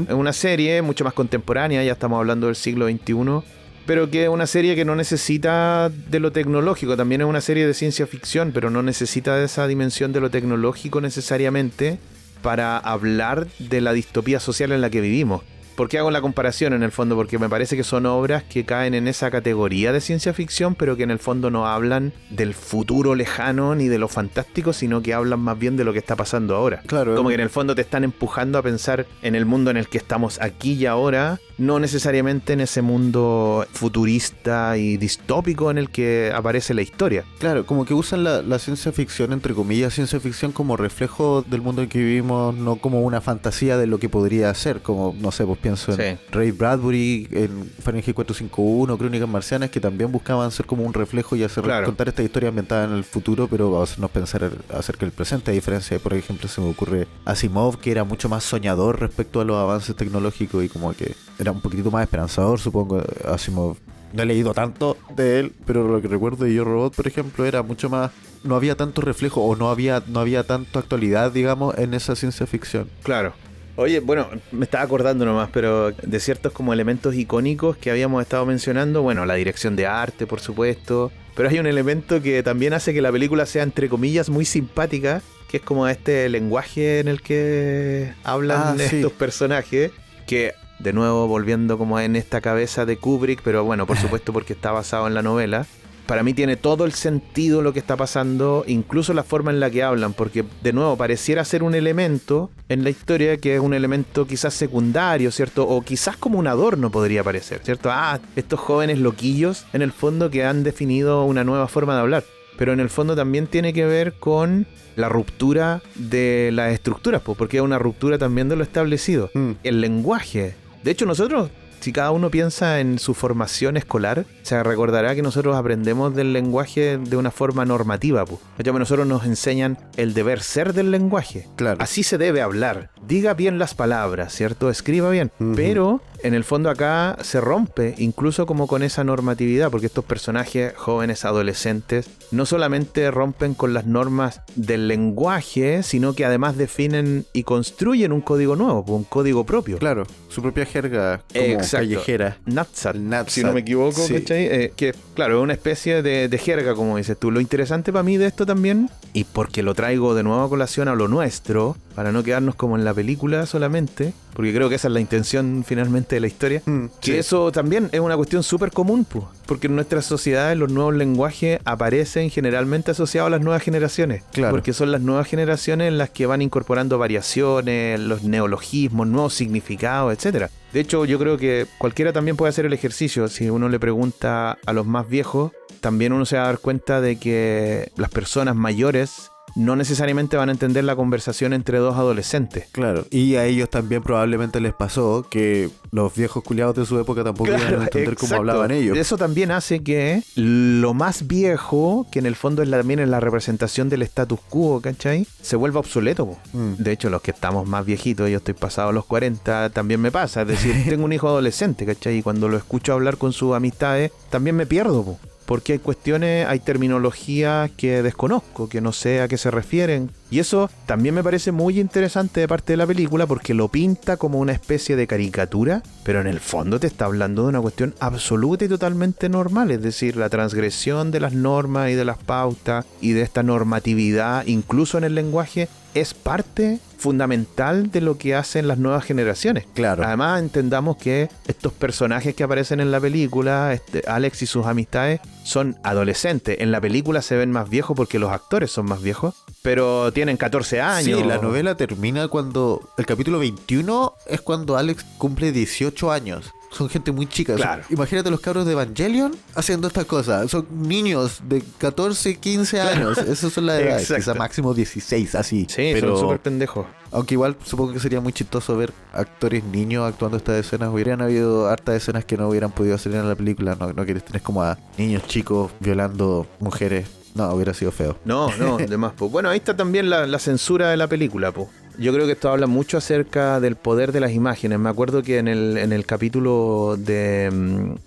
Es una serie mucho más contemporánea, ya estamos hablando del siglo XXI, pero que es una serie que no necesita de lo tecnológico. También es una serie de ciencia ficción, pero no necesita de esa dimensión de lo tecnológico necesariamente para hablar de la distopía social en la que vivimos. ¿Por qué hago la comparación en el fondo? Porque me parece que son obras que caen en esa categoría de ciencia ficción, pero que en el fondo no hablan del futuro lejano ni de lo fantástico, sino que hablan más bien de lo que está pasando ahora. Claro. Como que en el fondo te están empujando a pensar en el mundo en el que estamos aquí y ahora, no necesariamente en ese mundo futurista y distópico en el que aparece la historia. Claro, como que usan la ciencia ficción, entre comillas, ciencia ficción como reflejo del mundo en que vivimos, no como una fantasía de lo que podría ser, como, no sé, pues pienso en Ray Bradbury, en Fahrenheit 451, Crónicas Marcianas, que también buscaban ser como un reflejo y contar esta historia ambientada en el futuro, pero hacernos pensar acerca del presente, a diferencia de, por ejemplo, se me ocurre Asimov, que era mucho más soñador respecto a los avances tecnológicos y como que era un poquitito más esperanzador, supongo. Asimov, no he leído tanto de él, pero lo que recuerdo de Yo Robot, por ejemplo, era mucho más, no había tanto reflejo o no había tanto actualidad, digamos, en esa ciencia ficción. Claro. Oye, bueno, me estaba acordando nomás, pero de ciertos como elementos icónicos que habíamos estado mencionando, bueno, la dirección de arte, por supuesto, pero hay un elemento que también hace que la película sea, entre comillas, muy simpática, que es como este lenguaje en el que hablan estos personajes, que, de nuevo, volviendo como en esta cabeza de Kubrick, pero bueno, por supuesto porque está basado en la novela, para mí tiene todo el sentido lo que está pasando, incluso la forma en la que hablan, porque de nuevo pareciera ser un elemento en la historia que es un elemento quizás secundario, ¿cierto? O quizás como un adorno podría parecer, ¿cierto? Estos jóvenes loquillos en el fondo que han definido una nueva forma de hablar. Pero en el fondo también tiene que ver con la ruptura de las estructuras, porque es una ruptura también de lo establecido. El lenguaje. De hecho, nosotros, si cada uno piensa en su formación escolar, se recordará que nosotros aprendemos del lenguaje de una forma normativa. Nosotros nos enseñan el deber ser del lenguaje. Claro. Así se debe hablar. Diga bien las palabras, ¿cierto? Escriba bien. Pero en el fondo acá se rompe, incluso como con esa normatividad, porque estos personajes jóvenes, adolescentes, no solamente rompen con las normas del lenguaje, sino que además definen y construyen un código nuevo, un código propio. Claro, su propia jerga como callejera. Natsat, si no me equivoco, sí. ¿cachai? Que claro, es una especie de jerga, como dices tú. Lo interesante para mí de esto también, y porque lo traigo de nuevo a colación a lo nuestro, para no quedarnos como en la película solamente, porque creo que esa es la intención finalmente de la historia, que eso también es una cuestión súper común, porque en nuestras sociedades los nuevos lenguajes aparecen generalmente asociados a las nuevas generaciones, porque son las nuevas generaciones las que van incorporando variaciones, los neologismos, nuevos significados, etcétera. De hecho, yo creo que cualquiera también puede hacer el ejercicio. Si uno le pregunta a los más viejos, también uno se va a dar cuenta de que las personas mayores no necesariamente van a entender la conversación entre dos adolescentes. Claro, y a ellos también probablemente les pasó que los viejos culiados de su época tampoco iban a entender cómo hablaban ellos. Eso también hace que lo más viejo, que en el fondo también es la representación del status quo, ¿cachai? Se vuelva obsoleto. De hecho, los que estamos más viejitos, yo estoy pasado a los 40, también me pasa. Es decir, tengo un hijo adolescente, ¿cachai? Y cuando lo escucho hablar con sus amistades, también me pierdo, porque hay cuestiones, hay terminologías que desconozco, que no sé a qué se refieren. Y eso también me parece muy interesante de parte de la película, porque lo pinta como una especie de caricatura, pero en el fondo te está hablando de una cuestión absoluta y totalmente normal. Es decir, la transgresión de las normas y de las pautas y de esta normatividad, incluso en el lenguaje, es parte fundamental de lo que hacen las nuevas generaciones. Claro. Además, entendamos que estos personajes que aparecen en la película, Alex y sus amistades, son adolescentes. En la película se ven más viejos porque los actores son más viejos, pero tienen 14 años. Sí, la novela termina cuando el capítulo 21 es cuando Alex cumple 18 años. Son gente muy chica. Claro. Imagínate los cabros de Evangelion haciendo estas cosas. Son niños de 14, 15 años. Esas son las edades. Quizá máximo 16, así. Sí, pero son súper pendejos. Aunque igual supongo que sería muy chistoso ver actores niños actuando estas escenas. Hubieran habido hartas escenas que no hubieran podido hacer en la película. No quieres tener como a niños chicos violando mujeres. No, hubiera sido feo. No, además, pues. Bueno, ahí está también la censura de la película, pues. Yo creo que esto habla mucho acerca del poder de las imágenes. Me acuerdo que en el capítulo de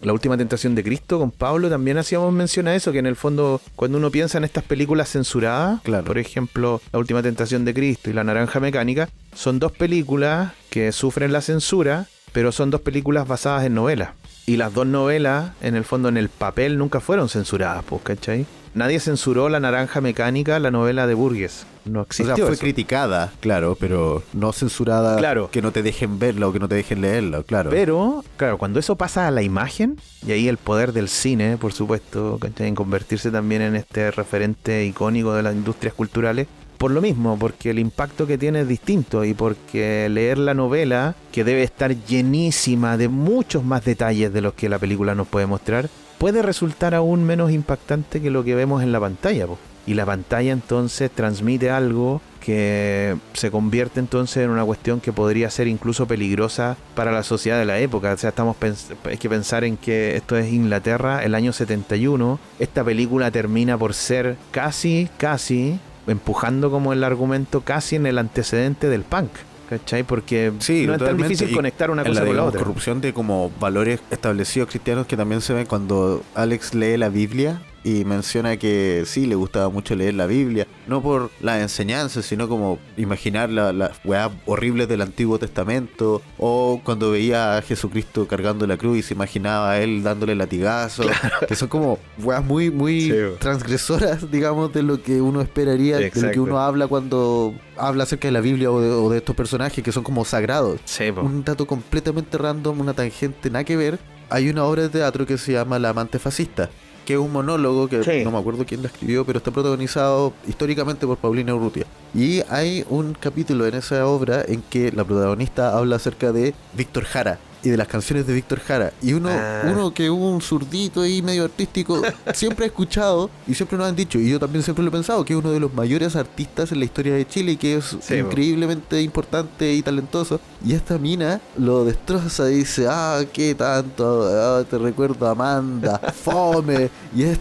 La Última Tentación de Cristo con Pablo también hacíamos mención a eso, que en el fondo cuando uno piensa en estas películas censuradas, Claro. por ejemplo La Última Tentación de Cristo y La Naranja Mecánica, son dos películas que sufren la censura, pero son dos películas basadas en novelas. Y las dos novelas, en el fondo, en el papel, nunca fueron censuradas, pues, ¿cachai? Nadie censuró La Naranja Mecánica, la novela de Burgess. No O existió sea, fue eso. criticada, claro, pero no censurada, Claro. que no te dejen verla o que no te dejen leerla, claro. Pero, claro, cuando eso pasa a la imagen, y ahí el poder del cine, por supuesto, ¿cachai? En convertirse también en este referente icónico de las industrias culturales, por lo mismo, porque el impacto que tiene es distinto y porque leer la novela, que debe estar llenísima de muchos más detalles de los que la película nos puede mostrar, puede resultar aún menos impactante que lo que vemos en la pantalla, po. Y la pantalla entonces transmite algo que se convierte entonces en una cuestión que podría ser incluso peligrosa para la sociedad de la época. O sea, hay que pensar en que esto es Inglaterra, el año 71. Esta película termina por ser casi, empujando como el argumento, casi en el antecedente del punk. ¿Cachai? Porque Sí, no es tan totalmente. difícil Y conectar una en cosa con la digamos, otra. corrupción de como valores establecidos cristianos que también se ven cuando Alex lee la Biblia y menciona que sí, le gustaba mucho leer la Biblia, no por las enseñanzas, sino como imaginar las weas horribles del Antiguo Testamento, o cuando veía a Jesucristo cargando la cruz y se imaginaba a él dándole latigazos, que son como weas muy Sí. transgresoras, digamos, de lo que uno esperaría, de lo que Exacto. uno habla cuando habla acerca de la Biblia o de estos personajes que son como sagrados. Sí, po. Un dato completamente random, una tangente, nada que ver. Hay una obra de teatro que se llama La amante fascista, que es un monólogo que Sí. no me acuerdo quién la escribió, pero está protagonizado históricamente por Paulina Urrutia. Y hay un capítulo en esa obra en que la protagonista habla acerca de Víctor Jara y de las canciones de Víctor Jara. Y uno que es un zurdito ahí medio artístico, siempre ha escuchado y siempre nos han dicho, y yo también siempre lo he pensado, que es uno de los mayores artistas en la historia de Chile y que es Sí, increíblemente importante y talentoso. Y esta mina lo destroza y dice, qué tanto, te recuerdo a Amanda, fome. Y es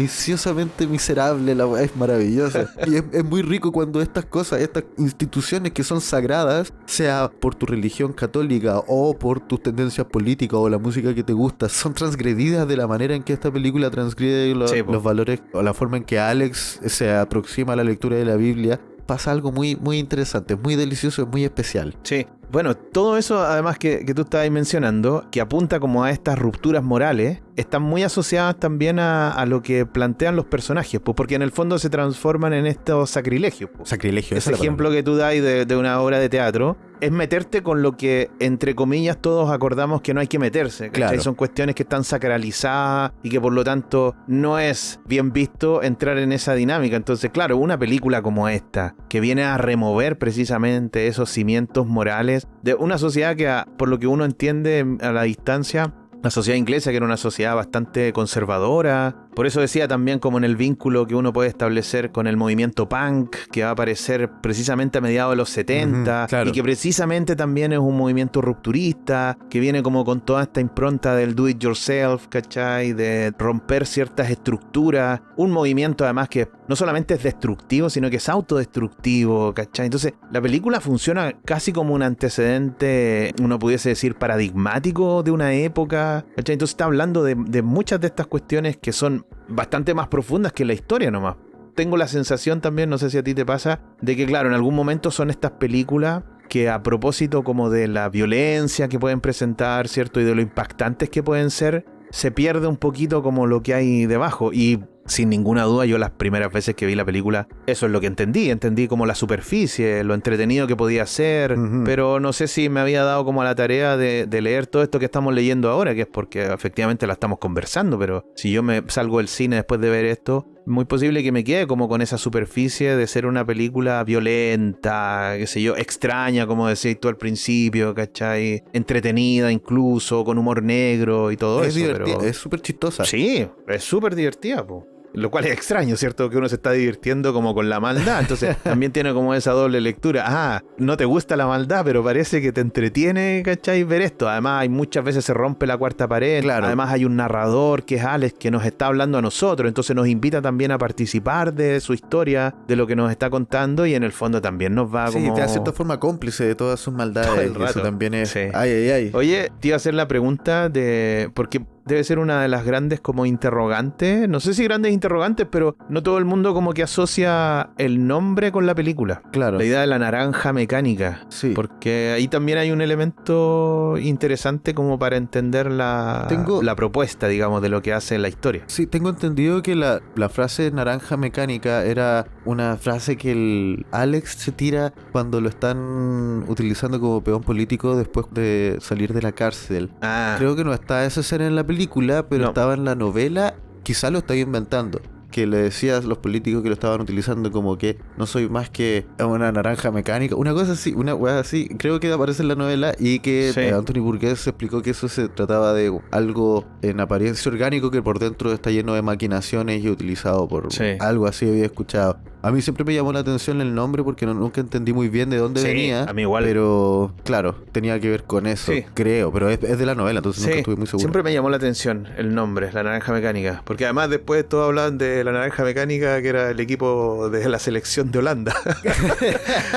deliciosamente miserable, la weá es maravillosa. Y es muy rico cuando estas cosas, estas instituciones que son sagradas, sea por tu religión católica o por tus tendencias políticas o la música que te gusta, son transgredidas de la manera en que esta película transgrede Sí, po. los valores o la forma en que Alex se aproxima a la lectura de la Biblia. Pasa algo muy interesante, muy delicioso, muy especial. Sí. Bueno, todo eso además que tú estabas ahí mencionando, que apunta como a estas rupturas morales, están muy asociadas también a lo que plantean los personajes, pues porque en el fondo se transforman en estos sacrilegios. Pues. Sacrilegio. Ese ejemplo que tú das de una obra de teatro es meterte con lo que, entre comillas, todos acordamos que no hay que meterse. ¿Cachai? Claro. Son cuestiones que están sacralizadas y que por lo tanto no es bien visto entrar en esa dinámica. Entonces, claro, una película como esta, que viene a remover precisamente esos cimientos morales de una sociedad que, por lo que uno entiende a la distancia, la sociedad inglesa, que era una sociedad bastante conservadora. Por eso decía también como en el vínculo que uno puede establecer con el movimiento punk, que va a aparecer precisamente a mediados de los 70, claro. y que precisamente también es un movimiento rupturista, que viene como con toda esta impronta del do it yourself, ¿cachai? De romper ciertas estructuras. Un movimiento además que no solamente es destructivo, sino que es autodestructivo, ¿cachai? Entonces la película funciona casi como un antecedente, uno pudiese decir, paradigmático de una época, ¿cachai? Entonces está hablando de muchas de estas cuestiones que son bastante más profundas que la historia nomás. Tengo la sensación también, no sé si a ti te pasa, de que claro, en algún momento son estas películas que a propósito como de la violencia que pueden presentar, ¿cierto? Y de lo impactantes que pueden ser, se pierde un poquito como lo que hay debajo. Y sin ninguna duda, yo las primeras veces que vi la película, eso es lo que entendí como la superficie, lo entretenido que podía ser, pero no sé si me había dado como a la tarea de leer todo esto que estamos leyendo ahora, que es porque efectivamente la estamos conversando, pero si yo me salgo del cine después de ver esto, muy posible que me quede como con esa superficie de ser una película violenta, qué sé yo, extraña, como decís tú al principio, ¿cachai? Entretenida incluso, con humor negro y todo Es eso. divertida, Pero es súper chistosa. sí, es súper divertida, po. lo cual es extraño, ¿cierto? Que uno se está divirtiendo como con la maldad, entonces también tiene como esa doble lectura. No te gusta la maldad, pero parece que te entretiene, ¿cachai? Ver esto. Además, hay muchas veces se rompe la cuarta pared, Claro. Además hay un narrador que es Alex, que nos está hablando a nosotros, entonces nos invita también a participar de su historia, de lo que nos está contando, y en el fondo también nos va Sí, como... te da cierta forma cómplice de todas sus maldades. Todo el y eso rato. también es... Sí. Ay. Oye, te iba a hacer la pregunta de... Porque debe ser una de las grandes como interrogantes. No sé si grandes interrogantes, pero no todo el mundo como que asocia el nombre con la película. Claro. La idea de la naranja mecánica. Sí. Porque ahí también hay un elemento interesante como para entender la propuesta, digamos, de lo que hace la historia. Sí, tengo entendido que la frase naranja mecánica era una frase que el Alex se tira cuando lo están utilizando como peón político después de salir de la cárcel. Creo que no está esa escena en la película, pero No. estaba en la novela. Quizá lo estoy inventando. Que le decía a los políticos que lo estaban utilizando como que no soy más que una naranja mecánica. Una cosa así, una weá así. Creo que aparece en la novela y que Sí. Anthony Burgess explicó que eso se trataba de algo en apariencia orgánico que por dentro está lleno de maquinaciones y utilizado por Sí. algo así había escuchado. A mí siempre me llamó la atención el nombre porque nunca entendí muy bien de dónde Sí, venía. a mí igual. Pero claro, tenía que ver con eso, Sí. creo. Pero es de la novela, entonces nunca Sí, estuve muy seguro. siempre me llamó la atención el nombre, la naranja mecánica. Porque además después todos hablaban de la naranja mecánica, que era el equipo de la selección de Holanda.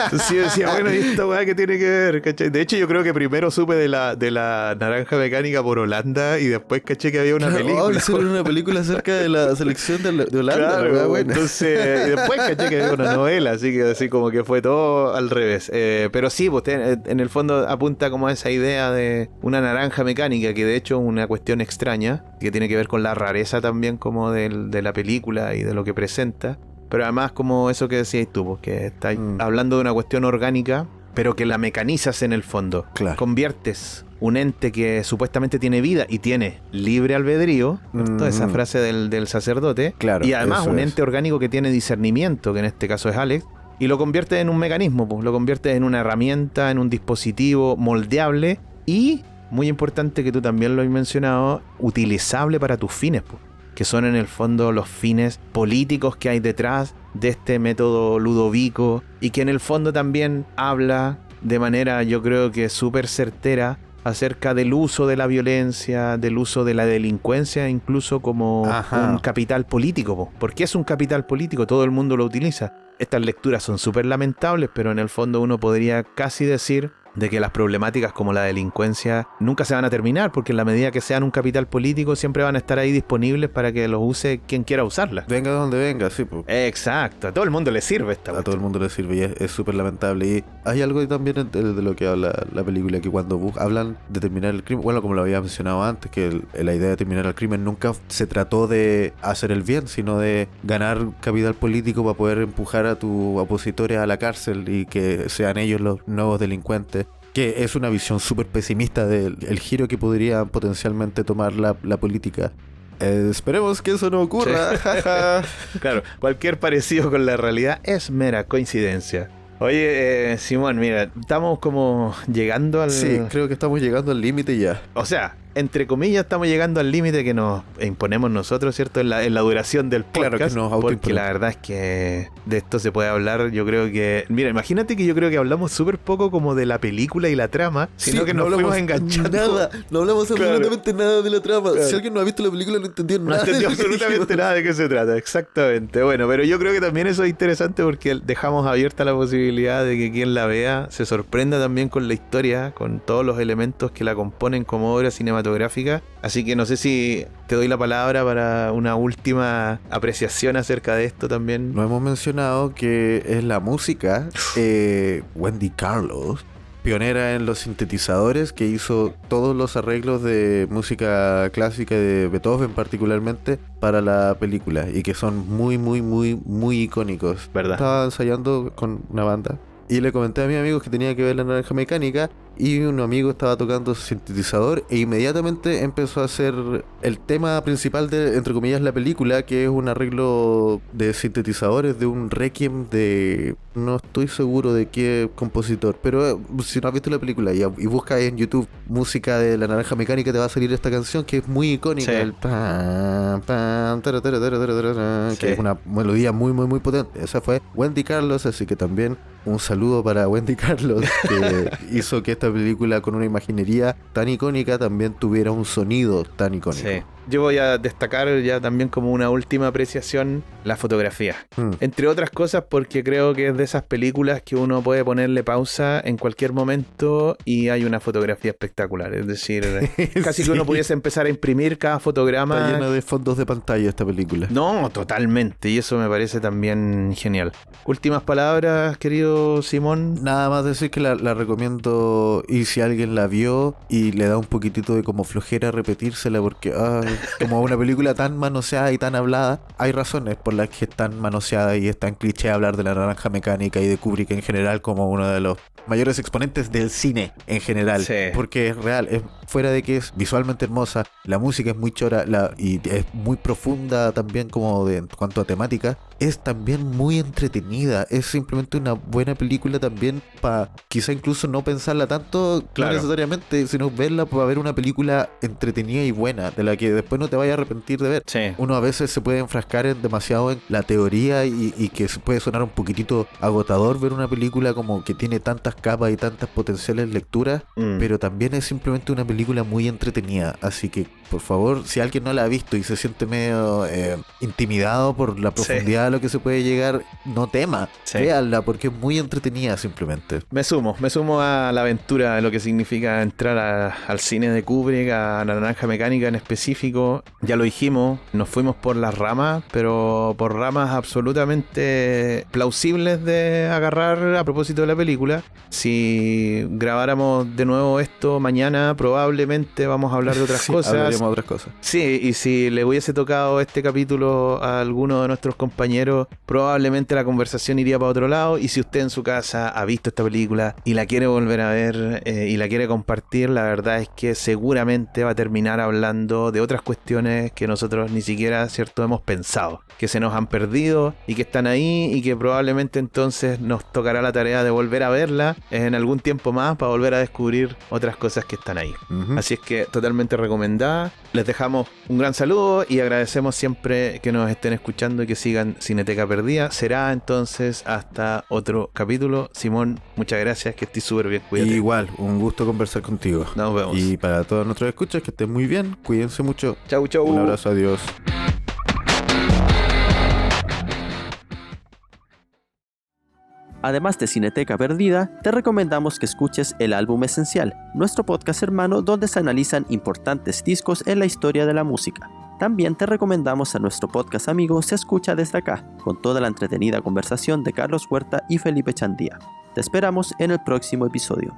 Entonces yo decía, bueno, ¿y esta weá qué tiene que ver? ¿Cachai? De hecho, yo creo que primero supe de la naranja mecánica por Holanda y después caché que había una película. Hicieron una película acerca de la selección de Holanda. Claro, la weá buena. entonces y después caché que había una novela, así que así como que fue todo al revés. Pero sí, pues en el fondo apunta como a esa idea de una naranja mecánica, que de hecho es una cuestión extraña, que tiene que ver con la rareza también como de la película y de lo que presenta. Pero además como eso que decías tú, pues, que estás hablando de una cuestión orgánica, pero que la mecanizas en el fondo. Claro. Conviertes un ente que supuestamente tiene vida y tiene libre albedrío, ¿cierto? Esa frase del sacerdote. Claro, Y además eso un es. ente orgánico que tiene discernimiento, que en este caso es Alex, y lo conviertes en un mecanismo, pues, lo conviertes en una herramienta, en un dispositivo moldeable y, muy importante que tú también lo has mencionado, utilizable para tus fines, pues, que son en el fondo los fines políticos que hay detrás de este método Ludovico, y que en el fondo también habla de manera, yo creo que súper certera, acerca del uso de la violencia, del uso de la delincuencia, incluso como Ajá. un capital político. Po. ¿Por qué es un capital político? Todo el mundo lo utiliza. Estas lecturas son súper lamentables, pero en el fondo uno podría casi decir de que las problemáticas como la delincuencia nunca se van a terminar, porque en la medida que sean un capital político siempre van a estar ahí disponibles para que los use quien quiera usarlas. Venga de donde venga, sí, pues. Exacto, a todo el mundo le sirve esta A todo el cuestión. mundo le sirve y es súper lamentable. Y hay algo también de lo que habla la película, que cuando hablan de terminar el crimen, bueno, como lo había mencionado antes, que la idea de terminar el crimen nunca se trató de hacer el bien, sino de ganar capital político para poder empujar a tus opositores a la cárcel y que sean ellos los nuevos delincuentes. Que es una visión súper pesimista del giro que podría potencialmente tomar la política. Esperemos que eso no ocurra. jaja. Claro, cualquier parecido con la realidad es mera coincidencia. Oye, Simón, mira, estamos como llegando al... Sí, creo que estamos llegando al límite ya. O sea, entre comillas, estamos llegando al límite que nos imponemos nosotros, ¿cierto? En la duración del podcast. Claro que nos porque autoimponemos. la verdad es que de esto se puede hablar, yo creo que... Mira, imagínate que yo creo que hablamos súper poco como de la película y la trama, sino Sí, que nos fuimos enganchando. Nada, no hablamos Claro. absolutamente nada de la trama. Claro. Si alguien no ha visto la película, no entendió No nada. entendió de lo que absolutamente dijimos. nada de qué se trata, exactamente. Bueno, pero yo creo que también eso es interesante porque dejamos abierta la posibilidad de que quien la vea se sorprenda también con la historia, con todos los elementos que la componen como obra cinematográfica. Así que no sé si te doy la palabra para una última apreciación acerca de esto también. No hemos mencionado que es la música. Wendy Carlos, pionera en los sintetizadores, que hizo todos los arreglos de música clásica de Beethoven particularmente para la película y que son muy, muy, muy, muy icónicos. ¿Verdad? Estaba ensayando con una banda y le comenté a mis amigos que tenía que ver La Naranja Mecánica y un amigo estaba tocando su sintetizador e inmediatamente empezó a hacer el tema principal de, entre comillas, la película, que es un arreglo de sintetizadores de un requiem de... no estoy seguro de qué compositor, pero si no has visto la película y buscas en YouTube música de La Naranja Mecánica, te va a salir esta canción que es muy icónica, Sí. el pam, pam, tara, tara, tara, tara, tara, Sí. que es una melodía muy, muy, muy potente. Esa fue Wendy Carlos, así que también un saludo para Wendy Carlos, que hizo que esta película con una imaginería tan icónica también tuviera un sonido tan icónico. Sí. Yo voy a destacar ya también como una última apreciación la fotografía. Entre otras cosas porque creo que es de esas películas que uno puede ponerle pausa en cualquier momento y hay una fotografía espectacular. Es decir, casi Sí. que uno pudiese empezar a imprimir cada Está fotograma. llena de fondos de pantalla esta película. No, totalmente. Y eso me parece también genial. Últimas palabras, querido Simón. Nada más decir que la recomiendo, y si alguien la vio y le da un poquitito de como flojera repetírsela porque como una película tan manoseada y tan hablada, hay razones por las que es tan manoseada y es tan cliché hablar de La Naranja Mecánica y de Kubrick en general como uno de los mayores exponentes del cine en general, Sí. porque es real, es fuera de que es visualmente hermosa, la música es muy chora y es muy profunda también como en cuanto a temática, es también muy entretenida, es simplemente una buena película también para quizá incluso no pensarla tanto, Claro. no necesariamente, sino verla para ver una película entretenida y buena, de la que después no te vayas a arrepentir de ver. Sí. Uno a veces se puede enfrascar demasiado en la teoría y que se puede sonar un poquitito agotador ver una película como que tiene tantas capas y tantas potenciales lecturas, pero también es simplemente una película muy entretenida. Así que, por favor, si alguien no la ha visto y se siente medio intimidado por la profundidad de lo que se puede llegar, no tema, Sí. véanla porque es muy entretenida simplemente. Me sumo a la aventura de lo que significa entrar al cine de Kubrick, a La Naranja Mecánica en específico. Ya lo dijimos, nos fuimos por las ramas, pero por ramas absolutamente plausibles de agarrar a propósito de la película. Si grabáramos de nuevo esto mañana, probablemente vamos a hablar de otras Sí, cosas. hablaríamos de otras cosas. Sí, y si le hubiese tocado este capítulo a alguno de nuestros compañeros, probablemente la conversación iría para otro lado. Y si usted en su casa ha visto esta película y la quiere volver a ver y la quiere compartir, la verdad es que seguramente va a terminar hablando de otras cuestiones que nosotros ni siquiera, cierto, hemos pensado, que se nos han perdido y que están ahí y que probablemente entonces nos tocará la tarea de volver a verla en algún tiempo más para volver a descubrir otras cosas que están ahí. Ujú. Así es que totalmente recomendada. Les dejamos un gran saludo y agradecemos siempre que nos estén escuchando y que sigan Cineteca Perdida. Será entonces hasta otro capítulo. Simón, muchas gracias, que estés súper bien. Cuídate. Igual, un gusto conversar contigo. Nos vemos. Y para todos nuestros escuchas, que estén muy bien, cuídense mucho. Chau, chau. Un abrazo, adiós. Además de Cineteca Perdida, te recomendamos que escuches El Álbum Esencial, nuestro podcast hermano donde se analizan importantes discos en la historia de la música. También te recomendamos a nuestro podcast amigo Se Escucha Desde Acá, con toda la entretenida conversación de Carlos Huerta y Felipe Chandía. Te esperamos en el próximo episodio.